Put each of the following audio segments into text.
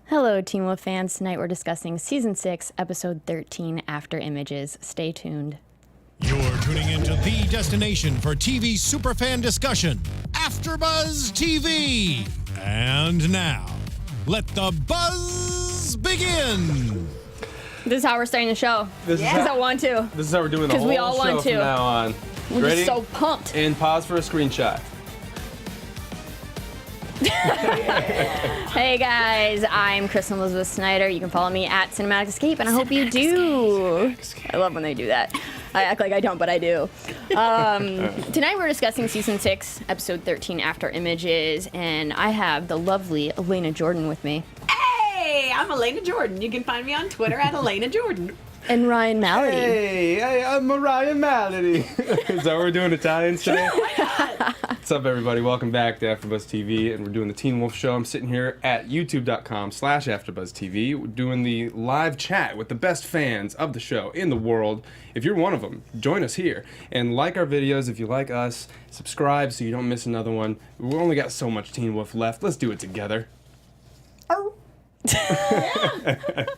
Hello, Teen Wolf fans. Tonight we're discussing Season 6, Episode 13, After Images. Stay tuned. You're tuning into the destination for TV superfan discussion, AfterBuzz TV. And now, let the buzz begin. This is how we're starting the show. This is I want to. This is how we're doing the whole we all show want to. from now on. We're Ready? just so pumped. And pause for a screenshot. Hey guys, I'm Kristen Snyder. You can follow me at Cinematic Escape, and I hope you do. I love when they do that. I act like I don't, but I do. Tonight we're discussing Season 6, Episode 13, After Images, and I have the lovely Alana Jordan with me. Hey, I'm Alana Jordan. You can find me on Twitter at Alana Jordan. And Ryan Malaty. Hey, I'm Mariah Malaty. Is that what we're doing, Italians today? What's up, everybody? Welcome back to AfterBuzz TV, and we're doing the Teen Wolf Show. I'm sitting here at youtube.com/AfterBuzz TV. We're doing the live chat with the best fans of the show in the world. If you're one of them, join us here. And like our videos if you like us. Subscribe so you don't miss another one. We've only got so much Teen Wolf left. Let's do it together.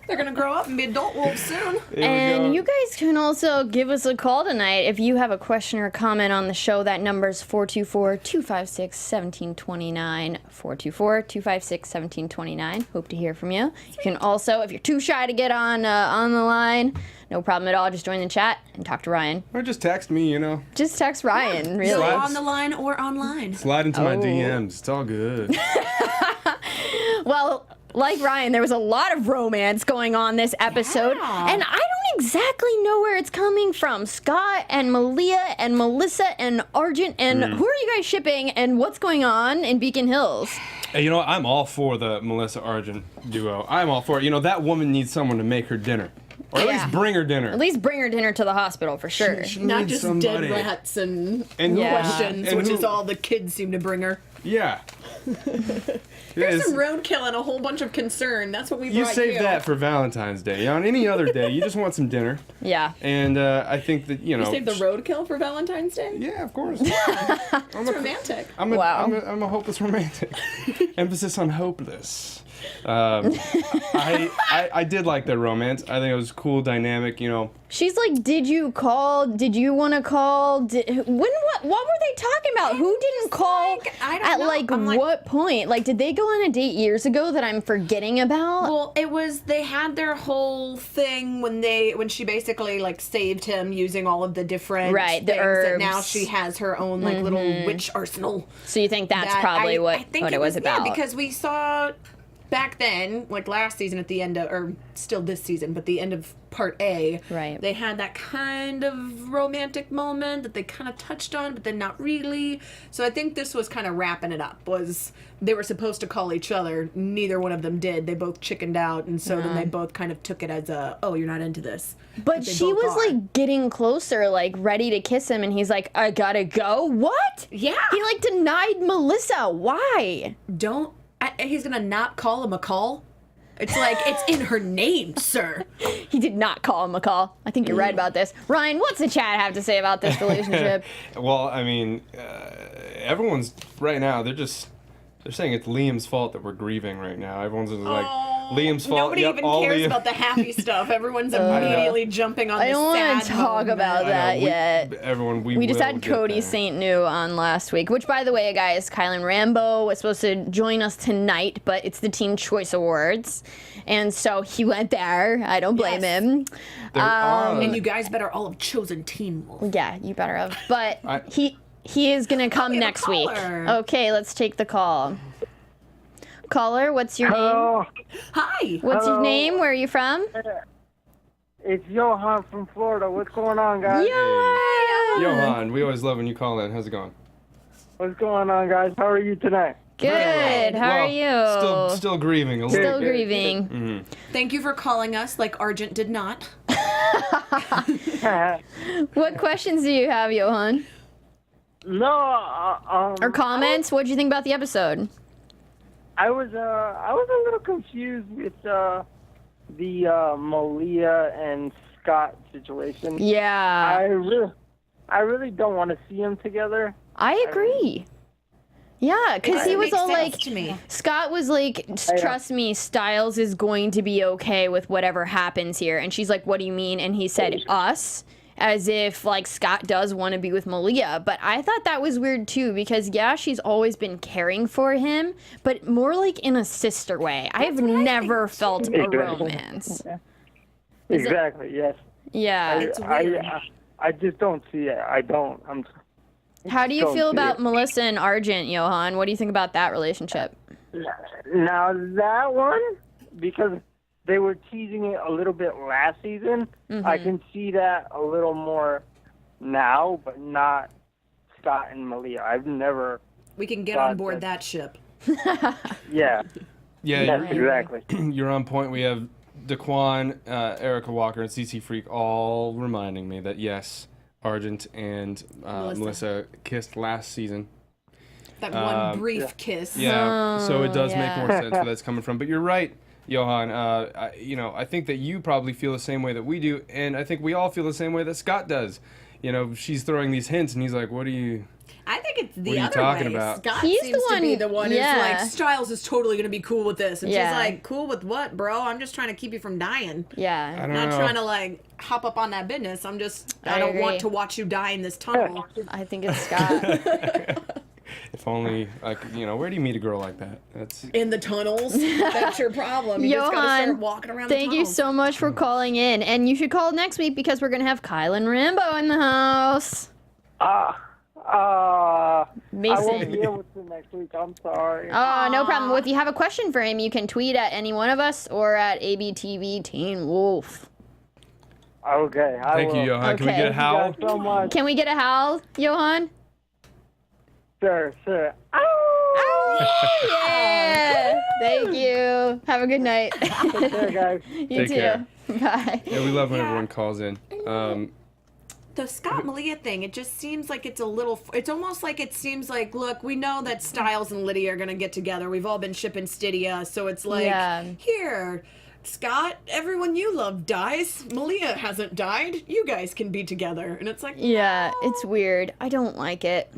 They're gonna grow up and be adult wolves soon. And you guys can also give us a call tonight if you have a question or comment on the show. That number's 424-256-1729. 424-256-1729. Hope to hear from you. You can also, if you're too shy to get on the line, no problem at all. Just join the chat and talk to Ryan. Or just text me, you know. Just text Ryan, really. So on the line or online. Slide into my DMs. It's all good. Well, like Ryan, there was a lot of romance going on this episode, and I don't exactly know where it's coming from. Scott and Malia and Melissa and Argent, and who are you guys shipping, and what's going on in Beacon Hills? Hey, you know, I'm all for the Melissa Argent duo. I'm all for it. You know, that woman needs someone to make her dinner. Or at least bring her dinner. At least bring her dinner to the hospital, for sure. She Not needs just somebody. dead rats and Yeah. questions, And which who- is all the kids seem to bring her. Yeah. Here's some roadkill and a whole bunch of concern. That's what we brought You save that for Valentine's Day. On any other day, you just want some dinner. Yeah. And I think that, you know... You save the roadkill for Valentine's Day? Yeah, of course. It's romantic. I'm a hopeless romantic. Emphasis on hopeless. I did like their romance. I think it was cool, dynamic, you know. She's like, did you call? Did you want to call? What were they talking about? Who didn't call? I don't at know. like I'm like- what point? Like, did they go on a date years ago that I'm forgetting about? Well, it was, they had their whole thing when she basically like saved him using all of the different Right, the things, and now herbs. she has her own like little witch arsenal. So you think that's that probably I what think it was about? Yeah, because we saw back then, like last season at the end of, or still this season, but the end of part A, Right. they had that kind of romantic moment that they kind of touched on, but then not really. So I think this was kind of wrapping it up. Was they were supposed to call each other, neither one of them did. They both chickened out, and so then they both kind of took it as a, oh, you're not into this. But they she both was are. like getting closer, like ready to kiss him, and he's like, I gotta go. What? Yeah. He like denied Melissa. Why? He's gonna not call him a call? It's like, it's in her name, sir. He did not call him McCall. I think you're right about this. Ryan, what's the chat have to say about this relationship? Well, I mean, everyone's right now. They're saying it's Liam's fault that we're grieving right now. Everyone's just like Liam's fault. Nobody Yep, even all cares Liam. about the happy stuff. Everyone's immediately jumping on I the don't sad want to talk moment. about that I know, yet. Everyone, We just will had get Cody there. St. New on last week, which, by the way, guys, Kylan Rambo was supposed to join us tonight, but it's the Teen Choice Awards, and so he went there. I don't blame Yes. him. They're on. And you guys better all have chosen Teen Wolf. Yeah, you better have. But I- he is gonna come we have a next week. caller. Okay, let's take the call. Caller, what's your name? Hello, Hi. What's your Hello. name? Where are you from? it's Johan from Florida. What's going on, guys? Johan, we always love when you call in. How's it going? What's going on, guys? How are you tonight? Good. How are Well, you? Still grieving a little Still bit. grieving. Thank you for calling us like Argent did not. What questions do you have, Johan? No, Or comments? What did you think about the episode? I was a little confused with the Malia and Scott situation. Yeah, I really don't want to see them together. I agree. Yeah, because he was makes all sense like, to me. Scott was like, trust me, Stiles is going to be okay with whatever happens here. And she's like, what do you mean? And he said, us, as if like Scott does want to be with Malia. But I thought that was weird too, because yeah, she's always been caring for him, but more like in a sister way. I've never felt a romance. Exactly. Yes. Yeah. It's weird. I just don't see it. I don't. How do you don't feel see about it. Melissa and Argent, Johan? What do you think about that relationship? Now that one, because they were teasing it a little bit last season, I can see that a little more now, but not Scott and Malia. I've never. We can get on board that ship. Yeah. Yeah, Yes, exactly. you're on point. We have Daquan, Erica Walker, and CC Freak all reminding me that yes, Argent and Melissa kissed last season. That one brief kiss. Yeah, so it does make more yeah. sense where that's coming from. But you're right, Johan. I think that you probably feel the same way that we do, and I think we all feel the same way that Scott does. She's throwing these hints, and he's like, "What are you?" I think it's What the are you other talking way. about? Scott He's seems the to be one- the one yeah. who's like, Stiles is totally going to be cool with this. And Yeah. she's like, cool with what, bro? I'm just trying to keep you from dying. Yeah. I don't Not know. trying to, like, hop up on that business. I I don't agree. want to watch you die in this tunnel. I think it's Scott. If only, where do you meet a girl like that? That's In the tunnels? That's your problem. You just got to start Johan, walking around the thank you tunnels. so much for calling in. And you should call next week because we're going to have Kyle and Rambo in the house. I won't Mason. be able to next week. I'm sorry. Oh, no problem. Well, if you have a question for him, you can tweet at any one of us or at ABTV Teen Wolf. Okay. thank you, will. Johan. Can we Okay. get a howl? Thank you guys so much. Can we get a howl, Johan? Sure. Yeah. Thank you. Have a good night. Take care, guys. You Take too. care. Bye. Yeah, we love when everyone calls in. The Scott Malia thing, it just seems like it's almost like it seems like, look, we know that Stiles and Lydia are going to get together. We've all been shipping Stydia, so it's like, Yeah. here, Scott, everyone you love dies. Malia hasn't died. You guys can be together. And it's like, Yeah, it's weird. I don't like it.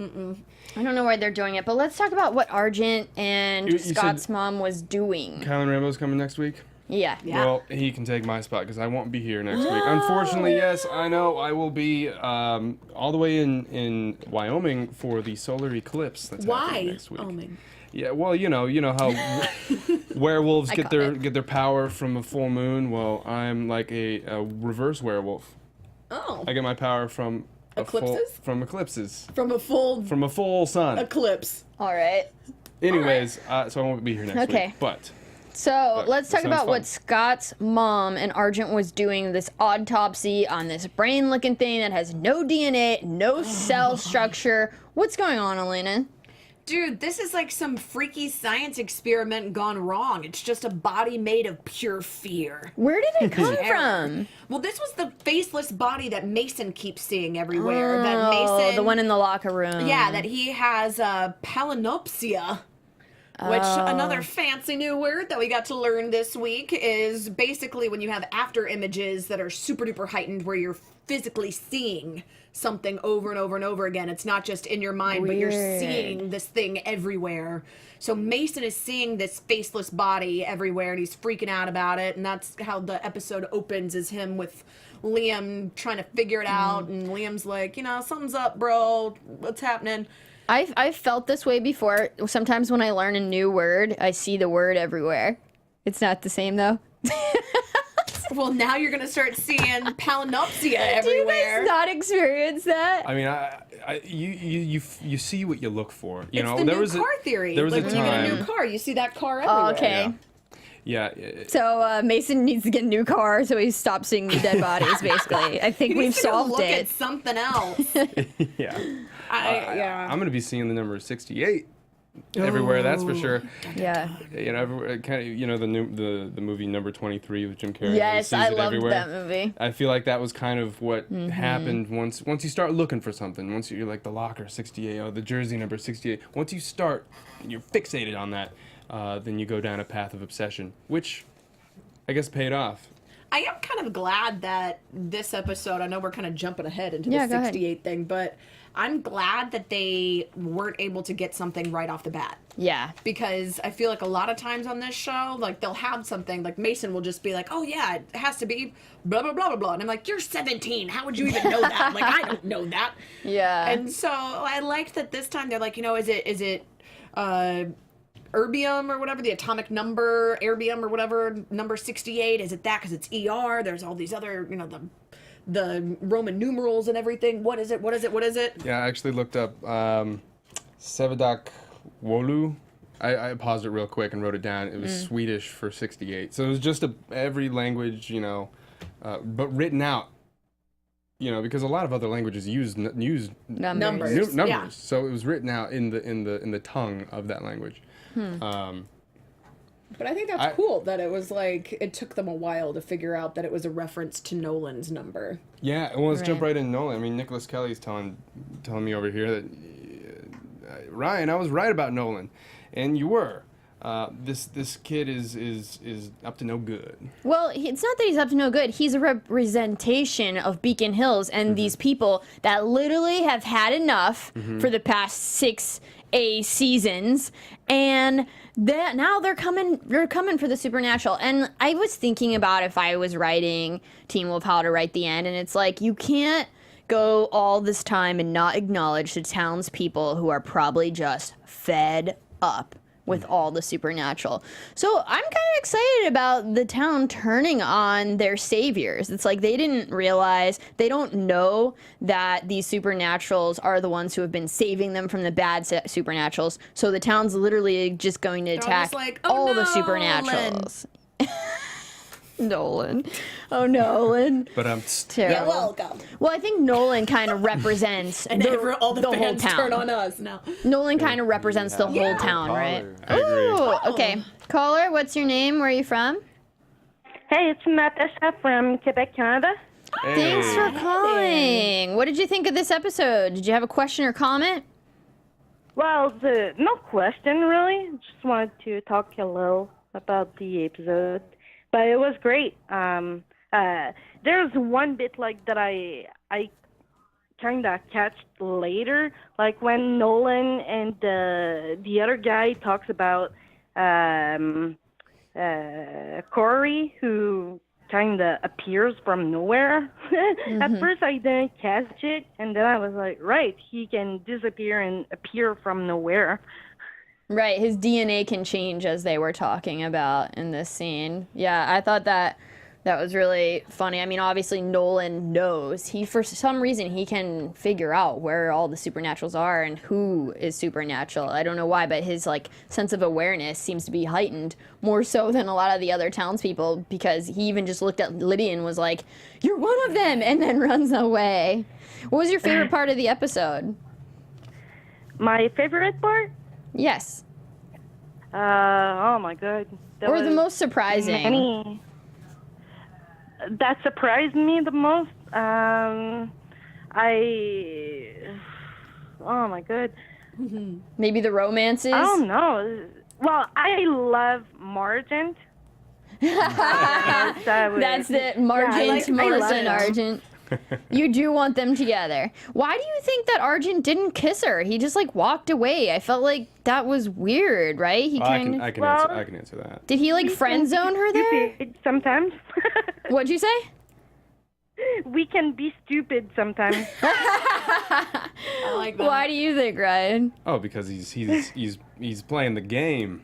I don't know why they're doing it, but let's talk about what Argent and You said- Scott's mom was doing. Kyle and Rambo's coming next week. Yeah. Yeah. Well, he can take my spot because I won't be here next week. Unfortunately, yes, I know I will be all the way in Wyoming for the solar eclipse that's happening why? next week. Oh, man. Yeah, well, you know how werewolves I get caught it. their power from a full moon. Well, I'm like a reverse werewolf. Oh. I get my power from Eclipses? from eclipses, From a full from a full sun. eclipse. All right. Anyways, so I won't be here next Okay. week. But So let's that talk sounds about what fun. Scott's mom and Argent was doing, this autopsy on this brain-looking thing that has no DNA, no cell structure. What's going on, Elena? Dude, this is like some freaky science experiment gone wrong. It's just a body made of pure fear. Where did it come Terror. from? Well, this was the faceless body that Mason keeps seeing everywhere. That Oh, Mason, the one in the locker room. yeah, that he has palinopsia. Which another fancy new word that we got to learn this week is basically when you have after images that are super duper heightened where you're physically seeing something over and over and over again. It's not just in your mind, but you're Weird. seeing this thing everywhere. So Mason is seeing this faceless body everywhere and he's freaking out about it. And that's how the episode opens, is him with Liam trying to figure it out. And Liam's like, something's up, bro. What's happening? I've felt this way before. Sometimes when I learn a new word, I see the word everywhere. It's not the same though. Well, now you're gonna start seeing palinopsia Do you everywhere. guys not experience that? I mean, you see what you look for. You It's know, the there new was car a, theory. There was like a when you get a new time. car, you see that car everywhere. Oh, okay. Yeah. So Mason needs to get a new car so he stops seeing the dead bodies, basically. I think He we've needs to go solved look it. at something else. Yeah. yeah. I'm gonna be seeing the number 68 everywhere. That's for sure. Yeah. Everywhere. Kind of, the movie Number 23 with Jim Carrey. Yes, sees I it loved everywhere. that movie. I feel like that was kind of what happened once you start looking for something. Once you're like the locker 68, the jersey number 68. Once you start, and you're fixated on that, then you go down a path of obsession, which I guess paid off. I am kind of glad that this episode, I know we're kind of jumping ahead into Yeah, the go ahead. 68 thing, but I'm glad that they weren't able to get something right off the bat. Yeah. Because I feel like a lot of times on this show, like they'll have something, like Mason will just be like, oh yeah, it has to be blah, blah, blah, blah, blah. And I'm like, you're 17. How would you even know that? Like, I don't know that. Yeah. And so I liked that this time they're like, is it erbium or whatever, the atomic number, erbium or whatever, number 68? Is it that because it's ER? There's all these other, the Roman numerals and everything. What is it? What is it? What is it? Yeah, I actually looked up Sevadak Wolu. I paused it real quick and wrote it down. It was Swedish for 68. So it was just every language, but written out. Because a lot of other languages use Numbers. numbers. Yeah. So it was written out in the tongue of that language. But I think that's cool that it was like, it took them a while to figure out that it was a reference to Nolan's number. Yeah, well, let's jump Right. right in Nolan. I mean, Nicholas Kelly's telling me over here that Ryan, I was right about Nolan, and you were. This kid is up to no good. Well, it's not that he's up to no good. He's a representation of Beacon Hills and these people that literally have had enough for the past 6 seasons, and now they're coming for the supernatural. And I was thinking about if I was writing Teen Wolf how to write the end, and it's like you can't go all this time and not acknowledge the townspeople who are probably just fed up with all the supernatural. So I'm kind of excited about the town turning on their saviors. It's like they didn't realize, they don't know that these supernaturals are the ones who have been saving them from the bad supernaturals. So the town's literally just going to They're all attack just like, "Oh, all the Nolan." supernaturals. Nolan. Oh, Nolan. But Terrible. You're welcome. Well, I think Nolan kind of represents And all the whole fans town. turn on us now. Nolan kind of represents the whole town, right? I agree. Ooh, okay. Caller, what's your name? Where are you from? Hey, it's Natasha from Quebec, Canada. Thanks for calling. What did you think of this episode? Did you have a question or comment? Well, no question, really. Just wanted to talk a little about the episode. But it was great. There's one bit that I kind of catch later, like when Nolan and the other guy talks about Corey, who kind of appears from nowhere. At first I didn't catch it, and then I was like, right, he can disappear and appear from nowhere. Right, his DNA can change, as they were talking about in this scene. Yeah, I thought that was really funny. I mean, obviously Nolan knows. For some reason, he can figure out where all the supernaturals are and who is supernatural. I don't know why, but his sense of awareness seems to be heightened more so than a lot of the other townspeople, because he even just looked at Lydia and was like, "You're one of them," and then runs away. What was your favorite part of the episode? My favorite part? Yes. Oh my god. Or the most surprising. Many that surprised me the most. Oh my god. Maybe the romances? I don't know. Well, I love Margent. That's it. Margent, I Melissa, love and them. Argent. You do want them together. Why do you think that Argent didn't kiss her? He just walked away. I felt like that was weird, right? He Well, I kind can Well- answer that. Did he friend zone her there? Stupid sometimes. What'd you say? We can be stupid sometimes. I like that. Why do you think, Ryan? Oh, because he's playing the game.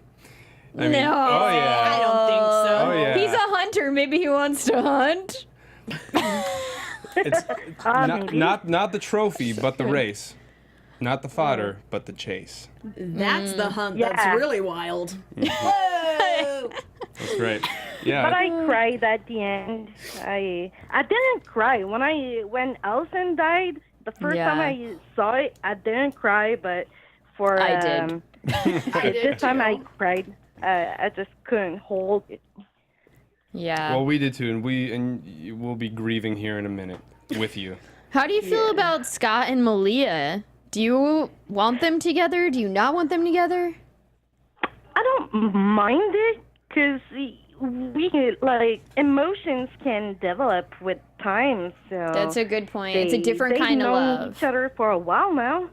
I mean, No. Oh yeah. I don't think so. Oh yeah. He's a hunter. Maybe he wants to hunt. It's Maybe. not the trophy, but the race. Not the fodder, but the chase. That's the hunt. Yeah. That's really wild. Whoa! That's right. Yeah. But I cried at the end. I didn't cry when Elson died. The first Yeah. time I saw it, I didn't cry. But for I did. this time I cried. I just couldn't hold it. Yeah. Well, we did too, and we'll be grieving here in a minute with you. How do you feel about Scott and Malia? Do you want them together? Do you not want them together? I don't mind it because emotions can develop with time. So That's a good point. It's a different kind of They've known love. each other for a while now.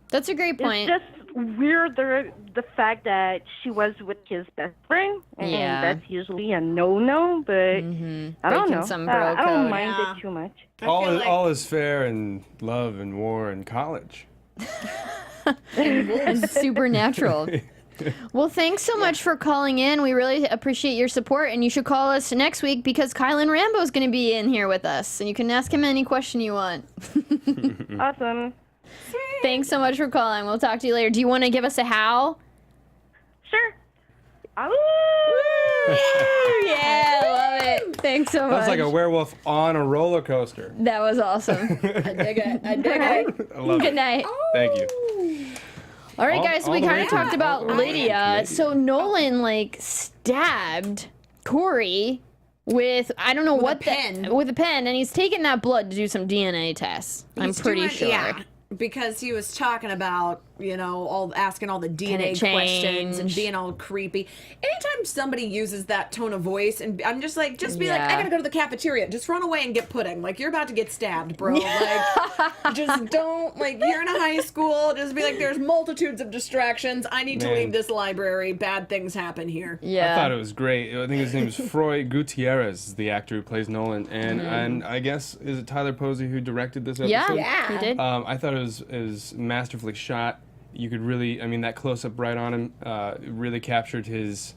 That's a great point. It's just weird the fact that she was with his best friend, and Yeah. that's usually a no-no. But I don't Breaking know. some bro I don't code. mind Yeah. it too much. All is fair in love and war and college. And supernatural. Well, thanks so much for calling in. We really appreciate your support, and you should call us next week because Kylan Rambo's going to be in here with us, and you can ask him any question you want. Awesome. Thanks so much for calling. We'll talk to you later. Do you want to give us a howl? Sure. Yeah, love it. Thanks so much. That's like a werewolf on a roller coaster. That was awesome. I dig it. I dig it. I love Good it. night. Thank you. All right, All- guys, so all we the kind way of to- talked about all the way to Lydia. Canadian. So Nolan, stabbed Corey with, I don't know With a what pen. with a pen, and he's taking that blood to do some DNA tests. I'm He's pretty doing- sure. Yeah, because he was talking about, asking all the DNA it questions and change? being all creepy. Anytime somebody uses that tone of voice, and I'm just like, be like, Yeah. I gotta go to the cafeteria. Just run away and get pudding. Like, you're about to get stabbed, bro. Like, just don't, you're in a high school. Just be like, there's multitudes of distractions. I need to Man. leave this library. Bad things happen here. Yeah. I thought it was great. I think his name is Froy Gutierrez, the actor who plays Nolan, and I guess is it Tyler Posey who directed this episode? Yeah, he did. I thought it was masterfully shot. You could really, that close-up right on him really captured his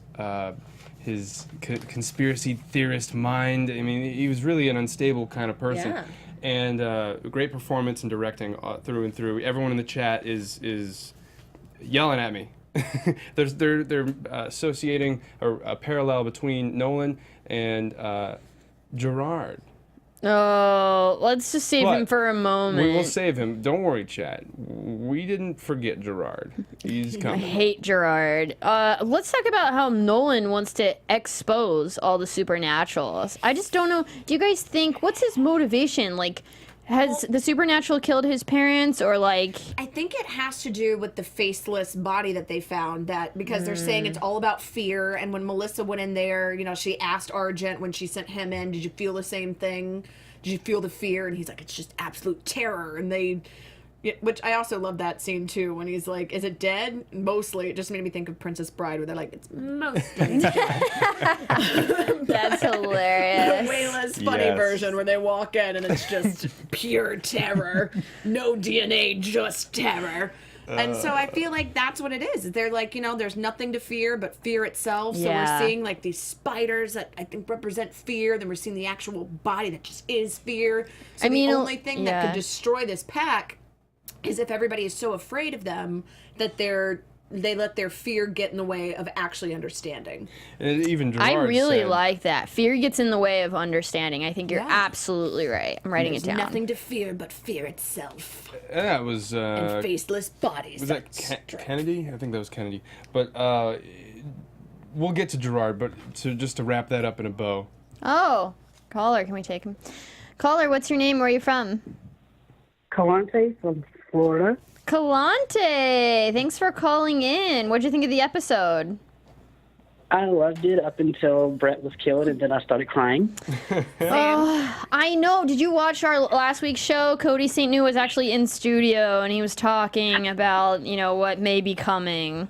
conspiracy theorist mind. He was really an unstable kind of person. Yeah. And great performance and directing through and through. Everyone in the chat is yelling at me. They're associating a parallel between Nolan and Gerard. Oh, let's just save him But for a moment. We will save him. Don't worry, Chad. We didn't forget Gerard. He's I coming. hate Gerard. Let's talk about how Nolan wants to expose all the supernaturals. I just don't know. Do you guys think, what's his motivation? Has the supernatural killed his parents, or I think it has to do with the faceless body that they found, that because they're saying it's all about fear. And when Melissa went in there, she asked Argent when she sent him in, did you feel the same thing? Did you feel the fear? And he's like, it's just absolute terror. And which I also love that scene too, when he's like, is it dead? Mostly. It just made me think of Princess Bride, where they're like, it's mostly dead. that's hilarious? The way less funny Yes. version where they walk in and it's just pure terror. No DNA, just terror. And so I feel like that's what it is. They're like, there's nothing to fear but fear itself. So Yeah. we're seeing these spiders that I think represent fear. Then we're seeing the actual body that just is fear. So the only thing that could destroy this pack is if everybody is so afraid of them that they let their fear get in the way of actually understanding. And even Gerard I really said, like that. Fear gets in the way of understanding. I think you're Yeah. absolutely right. I'm writing There's it down. nothing to fear but fear itself. that was And faceless bodies. was that Kennedy? I think that was Kennedy. But we'll get to Gerard. But just to wrap that up in a bow. Oh, caller, can we take him? Caller, what's your name? Where are you from? Calante from Florida. Calante, thanks for calling in. What'd you think of the episode? I loved it up until Brett was killed, and then I started crying. Oh, I know. Did you watch our last week's show? Cody St. New was actually in studio, and he was talking about, what may be coming.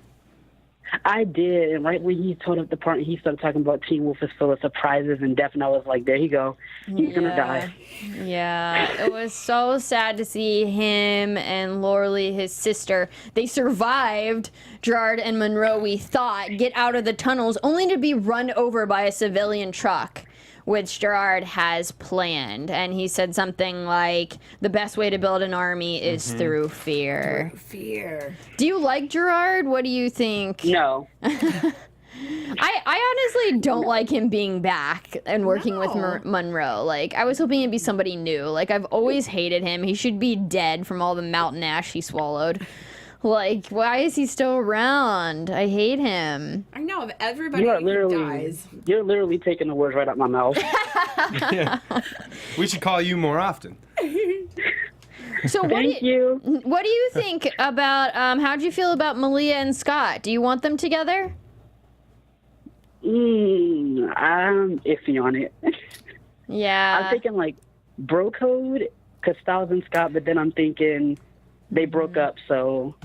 I did, and right when he told up the part, he started talking about Teen Wolf is full of surprises and death, and I was like, there you go. He's going to die. Yeah, it was so sad to see him and Lorelei, his sister. They survived Gerard and Monroe, we thought, get out of the tunnels, only to be run over by a civilian truck, which Gerard has planned. And he said something like, the best way to build an army is through fear. Fear. Do you like Gerard? What do you think? No. I honestly don't like him being back and working with Monroe. I was hoping it'd be somebody new. I've always hated him. He should be dead from all the mountain ash he swallowed. Why is he still around? I hate him. I know, of everybody You are who dies. you're literally taking the words right out my mouth. We should call you more often. So Thank you. What do you think about, how do you feel about Malia and Scott? Do you want them together? I'm iffy on it. Yeah. I'm thinking like bro code, because Stiles and Scott, but then I'm thinking they broke up, so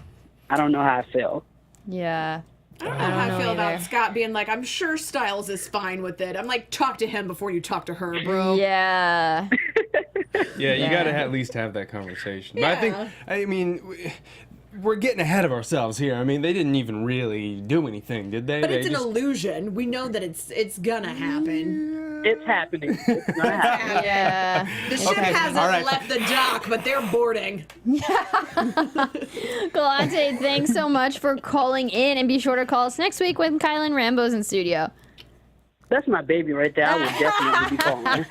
I don't know how I feel. Yeah. I don't know how I feel about Scott being like, I'm sure Stiles is fine with it. I'm like, talk to him before you talk to her, bro. Yeah. Yeah, you got to at least have that conversation. But I mean, we're getting ahead of ourselves here. I mean, they didn't even really do anything, did they? But it's an illusion. We know that it's gonna happen. It's happening. It's gonna happen. Yeah. The ship hasn't left the dock, but they're boarding. Galante, thanks so much for calling in, and be sure to call us next week when Kylan Rambo's in studio. That's my baby right there. I would definitely be calling.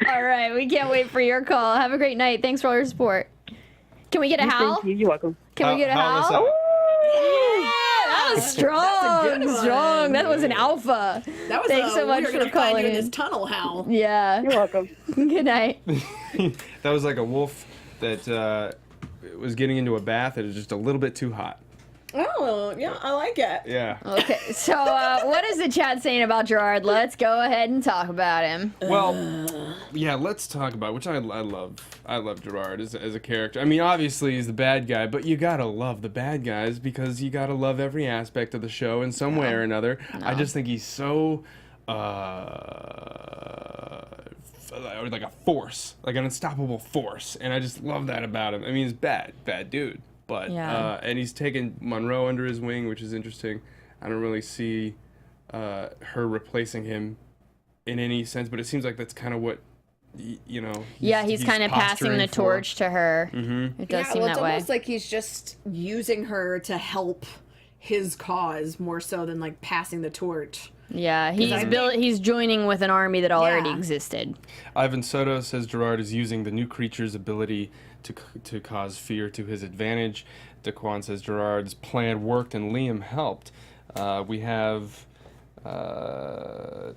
All right, we can't wait for your call. Have a great night. Thanks for all your support. Can we get a howl? Thank you. You're welcome. Can we get a howl? Howl us out. That was strong. good one. Strong. That was an alpha. That was Thanks so much we're for gonna find calling you in in. this tunnel, Hal. Yeah. You're welcome. Good night. That was like a wolf that was getting into a bath that is just a little bit too hot. Oh, yeah, I like it. Yeah. Okay, so what is the chat saying about Gerard? Let's go ahead and talk about him. Well, yeah, let's talk about, which I love. I love Gerard as a character. I mean, obviously he's the bad guy, but you gotta love the bad guys because you gotta love every aspect of the show in some way or another. I just think he's so like a force, like an unstoppable force, and I just love that about him. I mean, he's bad dude. But and he's taken Monroe under his wing, which is interesting. I don't really see her replacing him in any sense, but it seems like that's kind of what Yeah, he's kind of passing the torch to her. Mm-hmm. It does seem that way. It's almost like he's just using her to help his cause more so than like passing the torch. Yeah, he's joining with an army that already existed. Ivan Soto says Gerard is using the new creature's ability to cause fear to his advantage. Daquan says Gerard's plan worked and Liam helped. We have and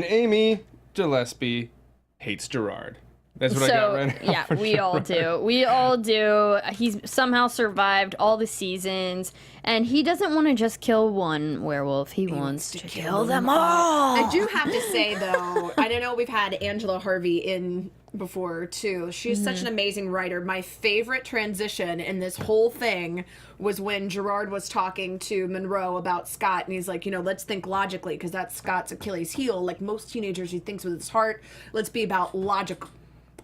Amy Gillespie hates Gerard. That's what I got right now. Yeah, we all do. We all do. He's somehow survived all the seasons, and he doesn't want to just kill one werewolf. He wants to kill them all. I do have to say, though, I don't know, we've had Angela Harvey in before, too. She's such an amazing writer. My favorite transition in this whole thing was when Gerard was talking to Monroe about Scott, and he's like, let's think logically, because that's Scott's Achilles heel. Like most teenagers, he thinks with his heart. Let's be about logic.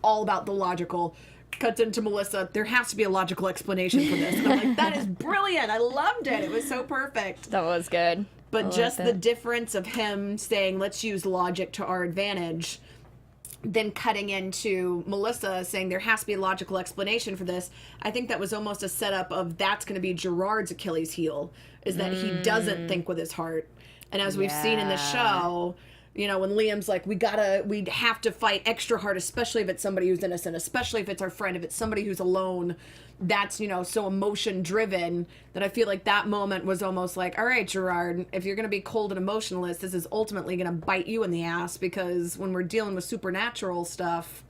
All about the logical. Cuts into Melissa. There has to be a logical explanation for this. And I'm like, that is brilliant. I loved it. It was so perfect. That was good. But just the difference of him saying, let's use logic to our advantage, then cutting into Melissa saying there has to be a logical explanation for this. I think that was almost a setup of that's going to be Gerard's Achilles heel, is that he doesn't think with his heart. And as we've seen in the show, when Liam's like, we have to fight extra hard, especially if it's somebody who's innocent, especially if it's our friend, if it's somebody who's alone, that's, so emotion driven, that I feel like that moment was almost like, all right, Gerard, if you're going to be cold and emotionless, this is ultimately going to bite you in the ass, because when we're dealing with supernatural stuff,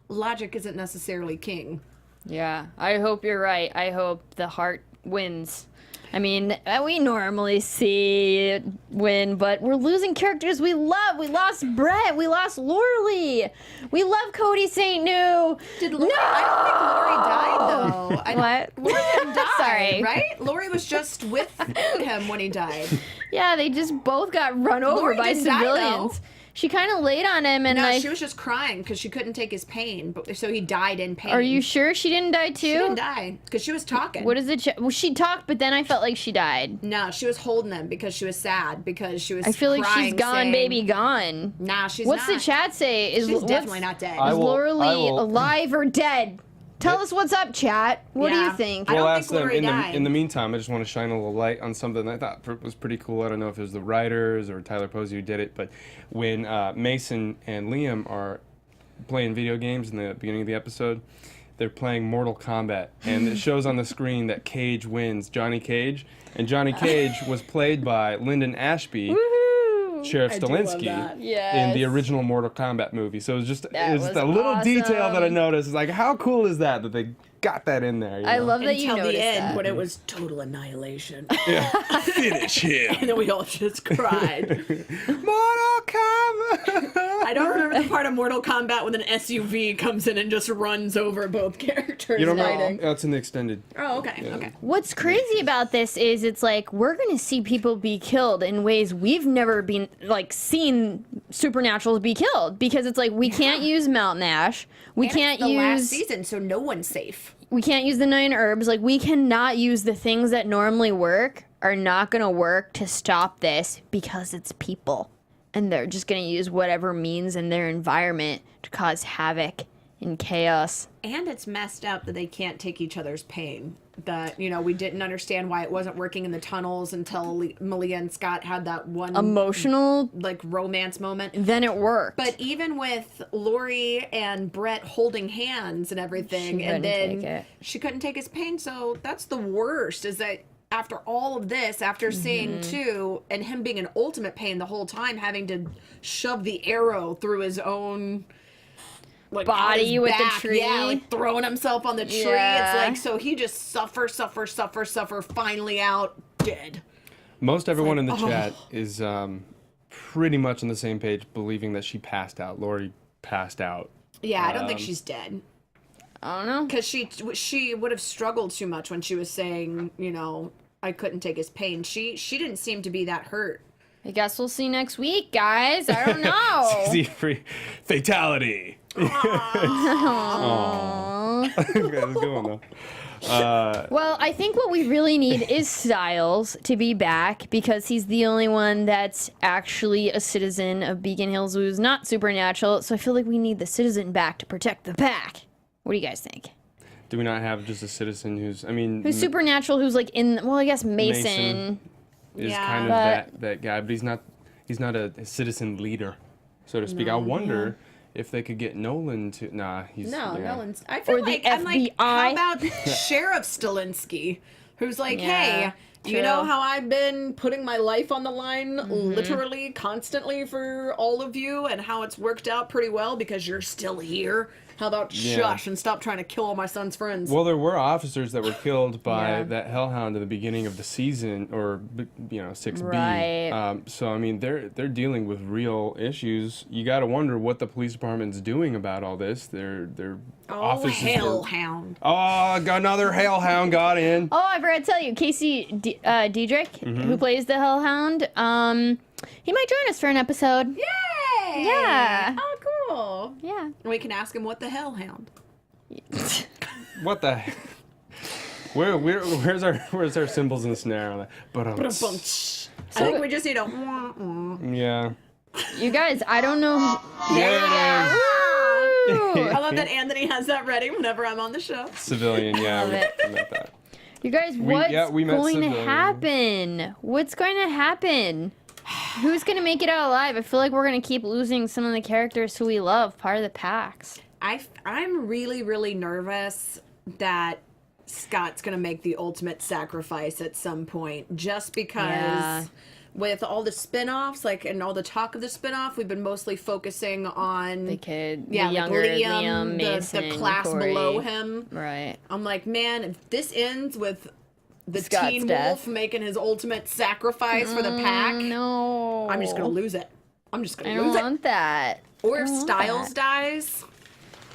logic isn't necessarily king. Yeah, I hope you're right. I hope the heart wins. I mean, we normally see it win, but we're losing characters we love. We lost Brett. We lost Lorelei. We love Cody St. New. I don't think Lori died, though. What? Lori didn't die, Sorry. right? Lori was just with him when he died. Yeah, they just both got run over Lori by didn't die, civilians. She kind of laid on him and No, she was just crying because she couldn't take his pain, so he died in pain. Are you sure she didn't die too? She didn't die because she was talking. What is it? Well, she talked, but then I felt like she died. No, she was holding him because she was sad, because she was I feel like she's crying, gone, saying, baby, gone. Nah, she's What's not. the chat say? She's definitely not dead. Is Lorelei alive or dead? Tell us what's up, chat. What do you think? I don't We'll think ask them. Lori died. In the meantime, I just want to shine a little light on something I thought was pretty cool. I don't know if it was the writers or Tyler Posey who did it, but when Mason and Liam are playing video games in the beginning of the episode, they're playing Mortal Kombat, and it shows on the screen that Cage wins, Johnny Cage, and Johnny Cage was played by Lyndon Ashby. Sheriff Stilinski in the original Mortal Kombat movie. So it was just a little detail that I noticed. Like, how cool is that they got that in there. I love that you Until noticed the end that. when it was total annihilation. Finish him. And then we all just cried. Mortal Kombat. I don't remember the part of Mortal Kombat when an SUV comes in and just runs over both characters. You don't know? fighting. Oh, it's in the extended. Oh, okay, okay. What's crazy about this is it's like we're gonna see people be killed in ways we've never been seen supernaturals be killed, because it's like we can't use Mountain Ash, we And can't it's the last use season, so no one's safe. we can't use the 9 herbs, like we cannot use the things that normally work are not gonna work to stop this because it's people, and they're just gonna use whatever means in their environment to cause havoc and chaos. And it's messed up that they can't take each other's pain. That, you know, we didn't understand why it wasn't working in the tunnels until Malia and Scott had that one Emotional, like romance moment. then it worked. But even with Lori and Brett holding hands and everything, She and couldn't then take it. she couldn't take his pain. So that's the worst, is that after all of this, after seeing 2 and him being in ultimate pain the whole time, having to shove the arrow through his own like out Body his with the back, tree. yeah, like throwing himself on the tree. Yeah. It's like, so he just suffer, finally out, dead. Most everyone in the oh. chat is pretty much on the same page, believing that she passed out. Lori passed out. Yeah, I don't think she's dead. I don't know. Because she would have struggled too much when she was saying, you know, I couldn't take his pain. She didn't seem to be that hurt. I guess we'll see next week, guys. I don't know. See, free fatality. Aww. That's a good one though. Well, I think what we really need is Stiles to be back, because he's the only one that's actually a citizen of Beacon Hills who's not supernatural. So I feel like we need the citizen back to protect the pack. What do you guys think? Do we not have just a citizen who's? I mean, Who's supernatural? Who's like in? Well, I guess Mason. is Yeah. kind of But- that guy, but he's not a citizen leader, so to speak. I wonder if they could get Nolan to. Nah, he's No, yeah. Nolan's. I feel Or the like I'm like, FBI. how about Sheriff Stilinski, who's like, Yeah, hey, you true. know how I've been putting my life on the line, literally, constantly for all of you, and how it's worked out pretty well because you're still here. How about Yeah. shush and stop trying to kill all my son's friends? Well, there were officers that were killed by Yeah. that hellhound at the beginning of the season, or 6B. Right. So I mean, they're dealing with real issues. You got to wonder what the police department's doing about all this. Their offices. hellhound. Oh, another hellhound got in. Oh, I forgot to tell you, Casey Diedrich, who plays the Hellhound, he might join us for an episode. Yay! Yeah. Oh, cool. Yeah. We can ask him what the hellhound. What the? Where's our cymbals in the snare on that? But I think we just need a. yeah. You guys, I don't know. There it is. Woo! I love that Anthony has that ready whenever I'm on the show. Civilian, yeah. Love it. We met that. You guys, what's we met going to civilian. happen? What's going to happen? Who's going to make it out alive? I feel like we're going to keep losing some of the characters who we love, part of the packs. I'm really, really nervous that Scott's going to make the ultimate sacrifice at some point, just because Yeah. with all the spin-offs, and all the talk of the spin-off, we've been mostly focusing on The kid, yeah, the like younger Liam, Mason, the class Corey. below him. Right. I'm like, man, if this ends with the Scott's teen death. wolf making his ultimate sacrifice for the pack, No. I'm just going to lose it. I'm just I going to don't lose it. want that. Or if I don't want Stiles that. dies,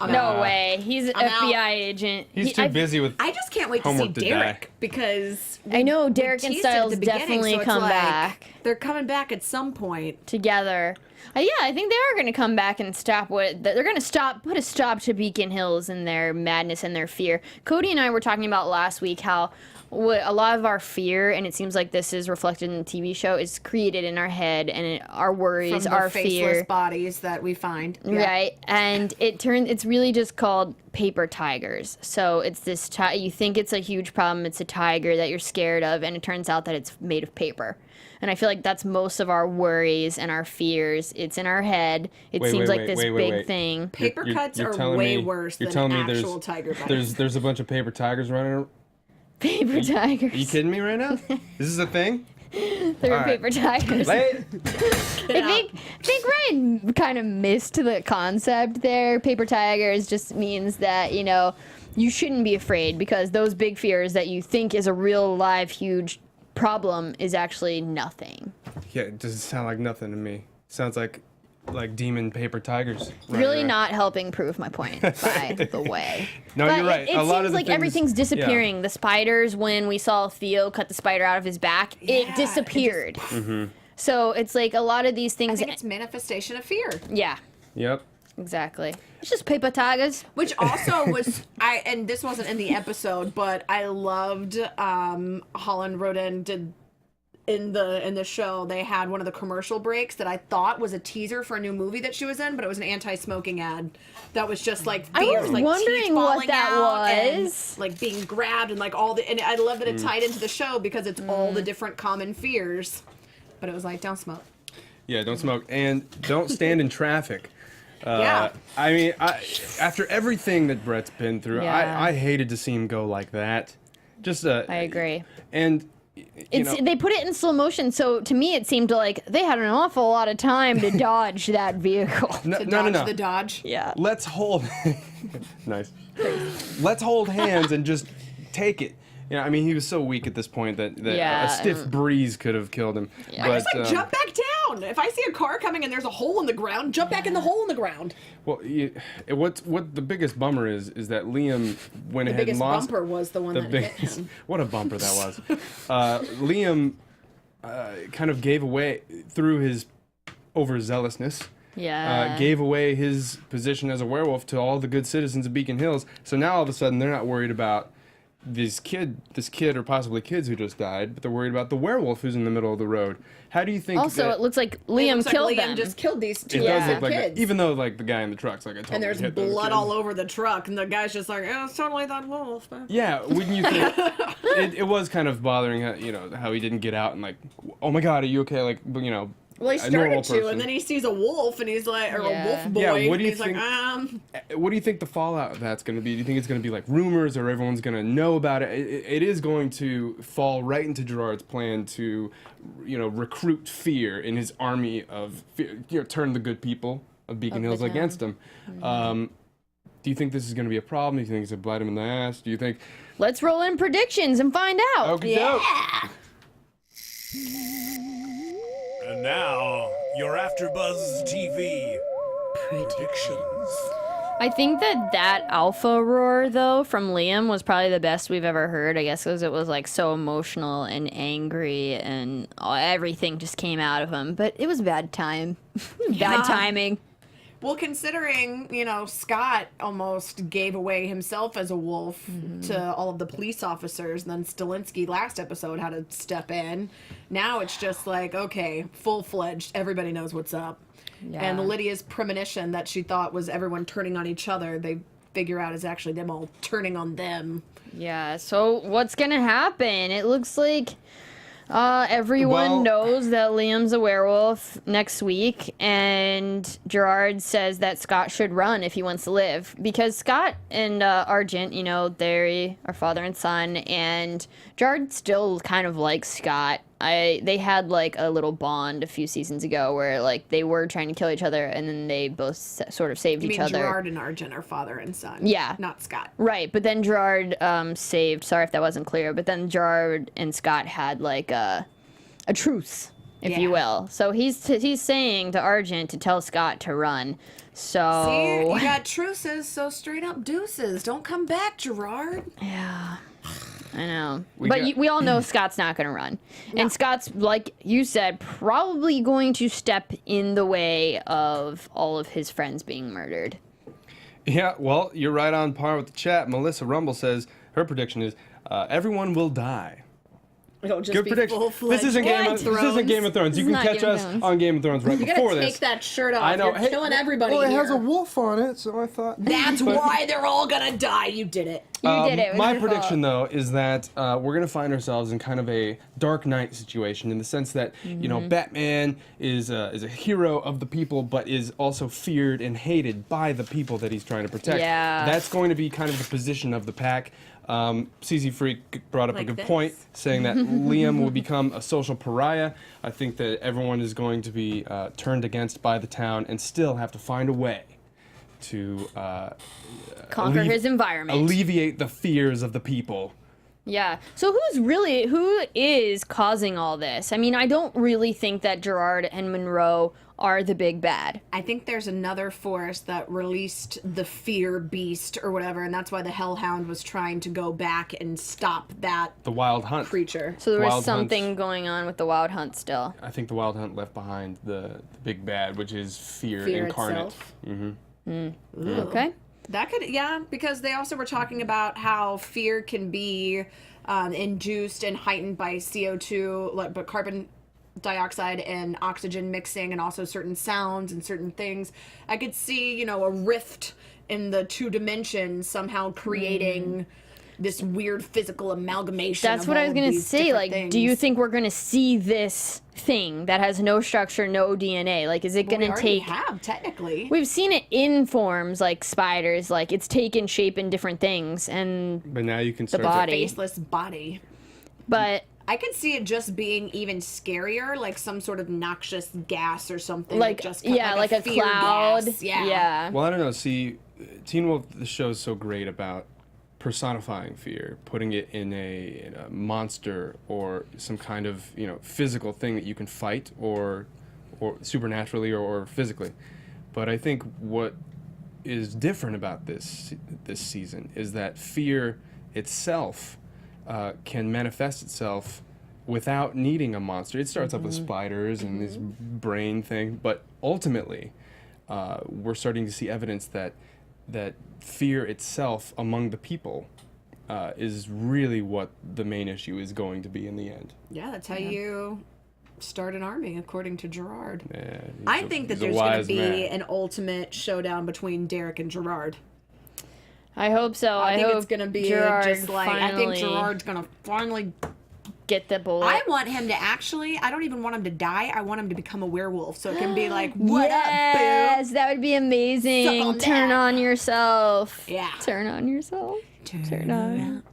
I'm No out. way. He's an I'm out. FBI agent. He's too busy with. I just can't wait to see Homework to Derek die. because I know we Derek and teased it at Stiles the beginning, definitely so it's come like, back They're coming back at some point. together. Yeah, I think they are going to come back and stop what they're going to put a stop to Beacon Hills and their madness and their fear. Cody and I were talking about last week how a lot of our fear, and it seems like this is reflected in the TV show, is created in our head, and our worries, From the our faceless fear. bodies that we find. Yeah. Right, and it's really just called paper tigers. So it's this you think it's a huge problem, it's a tiger that you're scared of, and it turns out that it's made of paper. And I feel like that's most of our worries and our fears. It's in our head. It seems like this big thing. Paper cuts are telling way me- worse you're than telling me actual tiger bites. there's a bunch of paper tigers running. Paper tigers. Are you kidding me right now? This is a thing? There were paper tigers. Late. I think Ryan kind of missed the concept there. Paper tigers just means that, you know, you shouldn't be afraid because those big fears that you think is a real live huge problem is actually nothing. Yeah, it doesn't sound like nothing to me. Sounds like demon paper tigers. Really not helping prove my point, by the way. No, but you're right. It a lot seems of the like things, everything's disappearing. Yeah. The spiders, when we saw Theo cut the spider out of his back, it disappeared. So it's like a lot of these I things. think it's manifestation of fear. Yeah, Yep. exactly. It's just paper tigers. Which also was and this wasn't in the episode, but I loved Holland Roden did in the show. They had one of the commercial breaks that I thought was a teaser for a new movie that she was in, but it was an anti-smoking ad that was just like I fears, was like wondering teeth what falling that out and, was. like being grabbed and like all the, and I love that it tied into the show because it's all the different common fears. But it was like, don't smoke. Yeah, don't smoke and don't stand in traffic. Yeah. I mean, after everything that Brett's been through, Yeah. I hated to see him go like that. Just I agree. And They put it in slow motion, so to me it seemed like they had an awful lot of time to dodge that vehicle. no. The Dodge. Yeah. Let's hold. Nice. Let's hold hands and just take it. Yeah, I mean, he was so weak at this point that Yeah, a stiff breeze could have killed him. Yeah. But, I just like jump back down. If I see a car coming and there's a hole in the ground, jump back in the hole in the ground. Well, what the biggest bummer is that Liam went The ahead and biggest lost. bumper was the one that hit him. What a bumper that was. Liam kind of gave away through his overzealousness. Yeah. Gave away his position as a werewolf to all the good citizens of Beacon Hills. So now all of a sudden they're not worried about this kid or possibly kids who just died, but they're worried about the werewolf who's in the middle of the road. How do you think? Also, it looks like Liam killed them. Liam just killed these two it does look like kids. even though like the guy in the truck's like a totally and there's hit those blood kids. all over the truck, and the guy's just like, "Oh, it's totally that wolf." Yeah, wouldn't you think? it was kind of bothering, how he didn't get out and like, oh my God, are you okay? Like, Well, he a normal started to, person. and then he sees a wolf, and he's like, or Yeah. a wolf boy, Yeah, what do you and he's think- like, What do you think the fallout of that's going to be? Do you think it's going to be like rumors, or everyone's going to know about it? It is going to fall right into Gerard's plan to, recruit fear in his army of fear, turn the good people of Beacon Of the Hills town. against him. Do you think this is going to be a problem? Do you think it's going to bite him in the ass? Do you think? Let's roll in predictions and find out. Okay, doke. And now, your AfterBuzz TV predictions. I think that alpha roar, though, from Liam was probably the best we've ever heard, I guess, because it was, like, so emotional and angry, and everything just came out of him. But it was bad time. Bad timing. Well, considering, Scott almost gave away himself as a wolf to all of the police officers, and then Stilinski last episode had to step in. Now it's just like, okay, full-fledged, everybody knows what's up. Yeah. And Lydia's premonition that she thought was everyone turning on each other, they figure out is actually them all turning on them. Yeah, so what's gonna happen? It looks like everyone knows that Liam's a werewolf next week, and Gerard says that Scott should run if he wants to live, because Scott and Argent, they are father and son, and Gerard still kind of likes Scott. They had like a little bond a few seasons ago where like they were trying to kill each other, and then they both sort of saved You each mean other. Gerard and Argent are father and son? Yeah. Not Scott. Right, but then Gerard saved. Sorry if that wasn't clear, but then Gerard and Scott had like a truce, if you will. So he's saying to Argent to tell Scott to run. So See, you got truces, so straight up deuces. Don't come back, Gerard. yeah, I know. We But got- we all know Scott's not going to run, and Scott's, like you said, probably going to step in the way of all of his friends being murdered. Yeah, well, you're right on par with the chat. Melissa Rumble says her prediction is everyone will die. It'll just Good be prediction. full-fledged This isn't Game of Thrones. You This can is not catch Game of us Thrones. on Game of Thrones right You before gotta this. take that shirt off. I know. You're killing everybody Well, it here. has a wolf on it, so I thought. That's why they're all gonna die. You did it. You did it. It was My your prediction, fault. though, is that we're going to find ourselves in kind of a Dark Knight situation, in the sense that Batman is a hero of the people, but is also feared and hated by the people that he's trying to protect. Yeah. That's going to be kind of the position of the pack. CZ Freak brought up Like a good this. point, saying that Liam will become a social pariah. I think that everyone is going to be turned against by the town and still have to find a way to Conquer his environment. alleviate the fears of the people. Yeah. So who is causing all this? I mean, I don't really think that Gerard and Monroe are the big bad. I think there's another force that released the fear beast or whatever, and that's why the Hellhound was trying to go back and stop that The Wild Hunt. creature. So there was Wild something Hunt's- going on with the Wild Hunt still. I think the Wild Hunt left behind the big bad, which is fear incarnate. Itself. Okay. That could, yeah, because they also were talking about how fear can be induced and heightened by CO2, but carbon dioxide and oxygen mixing, and also certain sounds and certain things. I could see, a rift in the two dimensions somehow creating this weird physical amalgamation. That's of what I all was of gonna these say. different Like, do you things. think we're gonna see this thing that has no structure, no DNA? Like, is it Well, we gonna already take? have technically. We've seen it in forms like spiders. Like, it's taken shape in different things, and But now you can start body. Faceless body. but I could see it just being even scarier, like some sort of noxious gas or something. like that just like a fear cloud. gas. Yeah. Well, I don't know. See, Teen Wolf, the show is so great about personifying fear, putting it in a monster or some kind of physical thing that you can fight or supernaturally or physically. But I think what is different about this season is that fear itself can manifest itself without needing a monster. It starts off with spiders and this brain thing, but ultimately we're starting to see evidence that fear itself among the people is really what the main issue is going to be in the end. Yeah, that's how you start an army, according to Gerard. Yeah, I think that there's going to be man. an ultimate showdown between Derek and Gerard. I hope so. I think hope it's going to be Gerard just like, I think finally Gerard's going to finally. get the bullet. I want him to actually, I don't even want him to die. I want him to become a werewolf. So it can be like, what yes, up, that would be amazing. Suck on Turn that. on yourself. Yeah. Turn on yourself. boo? Turn on.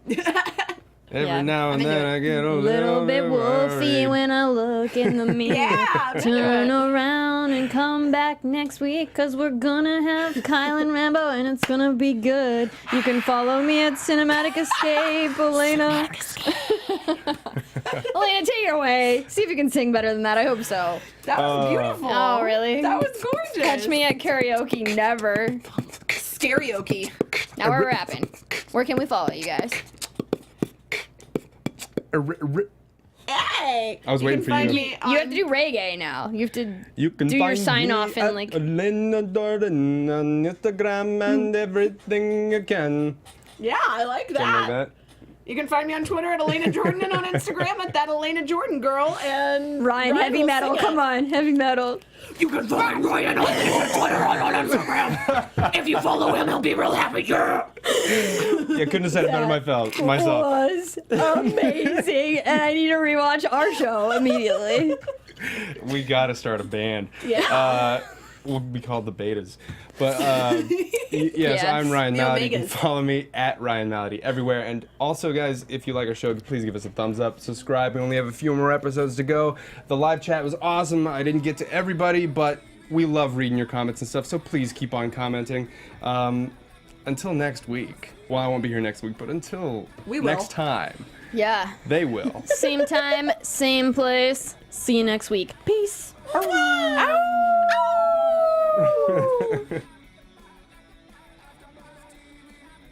Every Yeah. now and I'm into then it. I get a Little bit wolfy worried. when I look in the mirror. Yeah, I'm into Turn it. around and come back next week, cause we're gonna have Kyle and Rambo and it's gonna be good. You can follow me at Cinematic Escape, Elena. Elena, take it away. See if you can sing better than that. I hope so. That was beautiful. Oh, really? That was gorgeous. Catch me at karaoke, never. Karaoke. Now we're rapping. Where can we follow you guys? Hey. I was waiting for Find you. me You have on- to do reggae now. You have to You can do your find sign me off in at like. Alana Jordan on Instagram and everything you can. Yeah, I like Something like that. that. You can find me on Twitter at Alana Jordan and on Instagram at that Alana Jordan girl. And Ryan, heavy will metal. sing it. Come on, heavy metal. You can find Ryan on Twitter and on Instagram. If you follow him, he'll be real happy. Yeah. Yeah, couldn't have said it better myself. Was amazing, and I need to rewatch our show immediately. We gotta start a band. Yeah. We'll be called the Betas. But yes, Yeah. I'm Ryan The Malaty. You can Omegas. follow me at Ryan Malaty everywhere. And also, guys, if you like our show, please give us a thumbs up, subscribe. We only have a few more episodes to go. The live chat was awesome. I didn't get to everybody, but we love reading your comments and stuff. So please keep on commenting. Until next week. Well, I won't be here next week, but until We will. next time, Yeah. they will. Same time, same place. See you next week. Peace.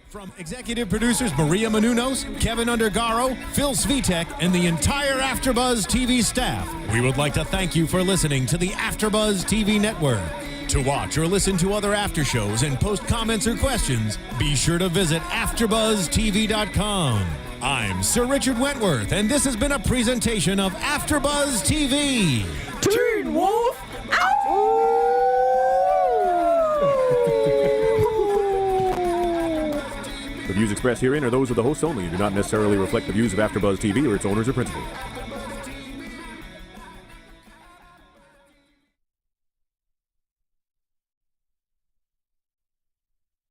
From executive producers Maria Menounos, Kevin Undergaro, Phil Svitek, and the entire AfterBuzz TV staff, we would like to thank you for listening to the AfterBuzz TV network. To watch or listen to other after shows and post comments or questions, be sure to visit AfterBuzzTV.com. I'm Sir Richard Wentworth, and this has been a presentation of AfterBuzz TV. Teen Wolf! The views expressed herein are those of the hosts only and do not necessarily reflect the views of AfterBuzz TV or its owners or principals.